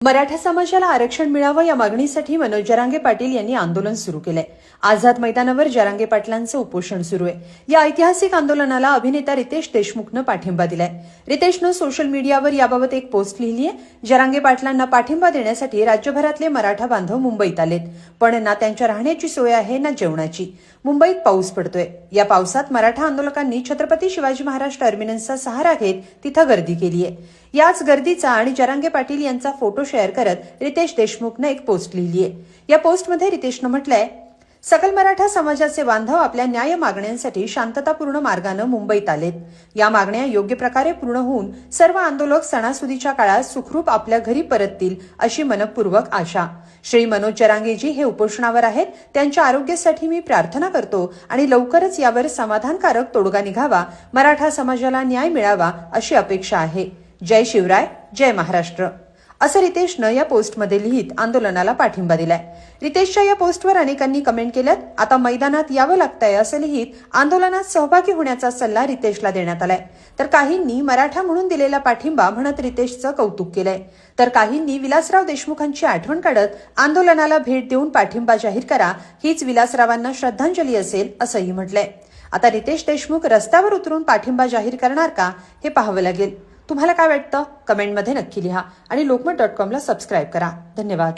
मराठा समाजाला आरक्षण मिळावं या मागणीसाठी मनोज जरांगे पाटील यांनी आंदोलन सुरू केलंय। आझाद मैदानावर जरांगे पाटलांचं उपोषण सुरू आहे। या ऐतिहासिक आंदोलनाला अभिनेता रितेश देशमुखनं पाठिंबा दिलाय। रितेशनं सोशल मीडियावर याबाबत एक पोस्ट लिहिली आहे। जरांगे पाटलांना पाठिंबा देण्यासाठी राज्यभरातले मराठा बांधव मुंबईत आलेत, पण ना त्यांच्या राहण्याची सोय आहे ना जेवणाची। मुंबईत पाऊस पडतोय। या पावसात मराठा आंदोलकांनी छत्रपती शिवाजी महाराज टर्मिनसचा सहारा घेत तिथं गर्दी केली आहे। याच गर्दीचा आणि जरांगे पाटील यांचा फोटो शेअर करत रितेश देशमुखनं एक पोस्ट लिहिली आहे। या पोस्टमध्ये रितेशनं म्हटलंय, सकल मराठा समाजाचे बांधव आपल्या न्याय मागण्यांसाठी शांततापूर्ण मार्गाने मुंबईत आलेत। या मागण्या योग्य प्रकारे पूर्ण होऊन सर्व आंदोलक सणासुदीच्या काळात सुखरूप आपल्या घरी परततील अशी मनपूर्वक आशा। श्री मनोज जरांगेजी हे उपोषणावर आहेत। त्यांच्या आरोग्यासाठी मी प्रार्थना करतो आणि लवकरच यावर समाधानकारक तोडगा निघावा, मराठा समाजाला न्याय मिळावा अशी अपेक्षा आहे। जय शिवराय, जय महाराष्ट्र असं रितेशनं या पोस्टमध्ये लिहित आंदोलनाला पाठिंबा दिलाय। रितेशच्या या पोस्टवर अनेकांनी कमेंट केल्यात। आता मैदानात यावं लागतंय असं लिहित आंदोलनात सहभागी होण्याचा सल्ला रितेशला देण्यात आलाय। तर काहींनी मराठा म्हणून दिलेला पाठिंबा म्हणत रितेशचं कौतुक केलंय, तर काहींनी विलासराव देशमुखांची आठवण काढत आंदोलनाला भेट देऊन पाठिंबा जाहीर करा, हीच विलासरावांना श्रद्धांजली असेल असंही म्हटलंय। आता रितेश देशमुख रस्त्यावर उतरून पाठिंबा जाहीर करणार का हे पाहावं लागेल। तुम्हाला काय वाटतं? कमेंटमध्ये नक्की लिहा आणि lokmat.com ला सबस्क्राईब करा। धन्यवाद।